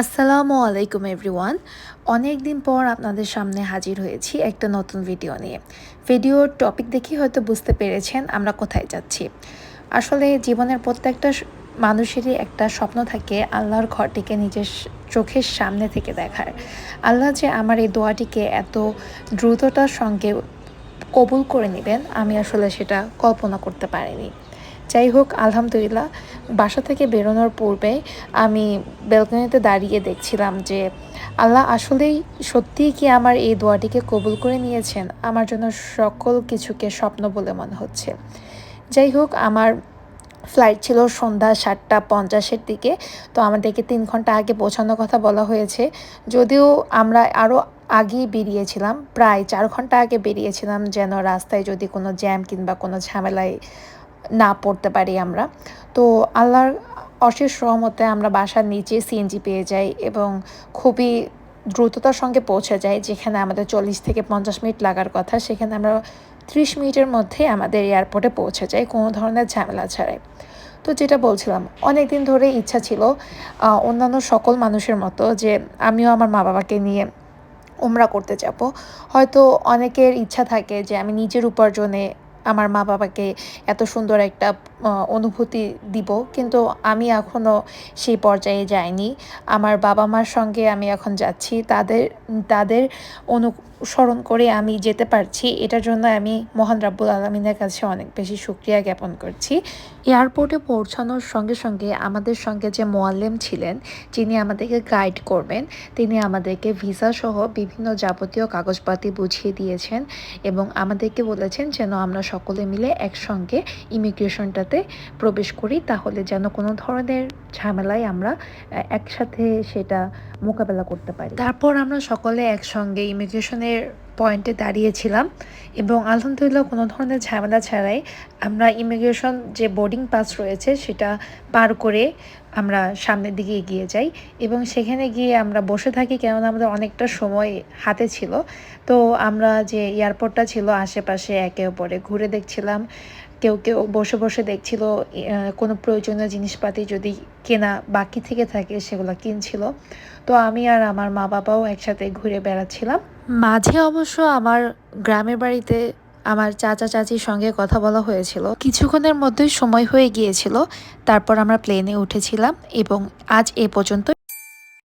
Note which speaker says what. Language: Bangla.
Speaker 1: আসসালামু আলাইকুম এভরিওয়ান। অনেক দিন পর আপনাদের সামনে হাজির হয়েছি একটা নতুন ভিডিও নিয়ে। ভিডিওর টপিক দেখে হয়তো বুঝতে পেরেছেন আমরা কোথায় যাচ্ছি। আসলে জীবনের প্রত্যেকটা মানুষেরই একটা স্বপ্ন থাকে আল্লাহর ঘরটিকে নিজের চোখের সামনে থেকে দেখার। আল্লাহ যে আমার এই দোয়াটিকে এত দ্রুততার সঙ্গে কবুল করে নেবেন আমি আসলে সেটা কল্পনা করতে পারিনি। যাই হোক, আলহামদুলিল্লাহ, বাসা থেকে বেরোনোর পূর্বে আমি ব্যালকনিতে দাঁড়িয়ে দেখছিলাম যে আল্লাহ আসলেই সত্যিই কি আমার এই দোয়াটিকে কবুল করে নিয়েছেন। আমার জন্য সকল কিছুকে স্বপ্ন বলে মনে হচ্ছে। যাই হোক, আমার ফ্লাইট ছিল সন্ধ্যা ৭:৫০-এর দিকে। তো আমাদেরকে ৩ ঘন্টা আগে পৌঁছানোর কথা বলা হয়েছে। যদিও আমরা আরও আগেই বেরিয়েছিলাম, প্রায় ৪ ঘন্টা আগে বেরিয়েছিলাম, যেন রাস্তায় যদি কোনো জ্যাম কিংবা কোনো ঝামেলায় না পড়তে পারি আমরা। তো আল্লাহর অশেষ রহমতে আমরা বাসার নিচে সিএনজি পেয়ে যাই এবং খুবই দ্রুততার সঙ্গে পৌঁছে যাই। যেখানে আমাদের ৪০ থেকে ৫০ মিনিট লাগার কথা, সেখানে আমরা ৩০ মিনিটের মধ্যে আমাদের এয়ারপোর্টে পৌঁছে যাই কোনো ধরনের ঝামেলা ছাড়াই। তো যেটা বলছিলাম, অনেক দিন ধরে ইচ্ছা ছিল অন্যান্য সকল মানুষের মতো যে আমিও আমার মা বাবাকে নিয়ে উমরা করতে যাব। হয়তো অনেকের ইচ্ছা থাকে যে আমি নিজের উপার্জনে আমার মা বাবাকে এত সুন্দর একটা অনুভূতি দিব, কিন্তু আমি এখনও সেই পর্যায়ে যাইনি। আমার বাবা মার সঙ্গে আমি এখন যাচ্ছি, তাদের তাদের অনুসরণ করে আমি যেতে পারছি। এটার জন্য আমি মহান রাব্বুল আলামিনের কাছে অনেক বেশি শুকরিয়া জ্ঞাপন করছি। এয়ারপোর্টে পৌঁছানোর সঙ্গে সঙ্গে আমাদের সঙ্গে যে মোয়াল্লেম ছিলেন, যিনি আমাদেরকে গাইড করবেন, তিনি আমাদেরকে ভিসা সহ বিভিন্ন যাবতীয় কাগজপাতি বুঝিয়ে দিয়েছেন এবং আমাদেরকে বলেছেন যেন আমরা সকলে মিলে একসঙ্গে ইমিগ্রেশনটাতে প্রবেশ করি, তাহলে যেন কোনো ধরনের ঝামেলায় আমরা একসাথে সেটা মোকাবেলা করতে পারি। তারপর আমরা সকলে একসঙ্গে ইমিগ্রেশনের পয়েন্টে দাঁড়িয়েছিলাম এবং আলহামদুলিল্লাহ কোনো ধরনের ঝামেলা ছাড়াই আমরা ইমিগ্রেশন যে বোর্ডিং পাস রয়েছে সেটা পার করে আমরা সামনের দিকে এগিয়ে যাই এবং সেখানে গিয়ে আমরা বসে থাকি, কেননা আমাদের অনেকটা সময় হাতে ছিল। তো আমরা যে এয়ারপোর্টটা ছিল আশেপাশে একে অপরে ঘুরে দেখছিলাম। কেউ কেউ বসে বসে দেখছিল, কোনো প্রয়োজনীয় জিনিসপাতি যদি কেনা বাকি থেকে থাকে সেগুলো কিনছিল। তো আমি আর আমার মা বাবাও একসাথে ঘুরে বেড়াচ্ছিলাম। মাঝে অবশ্য আমার গ্রামের বাড়িতে আমার চাচা চাচির সঙ্গে কথা বলা হয়েছিল। কিছুক্ষণের মধ্যেই সময় হয়ে গিয়েছিল, তারপর আমরা প্লেনে উঠেছিলাম এবং আজ এ পর্যন্ত।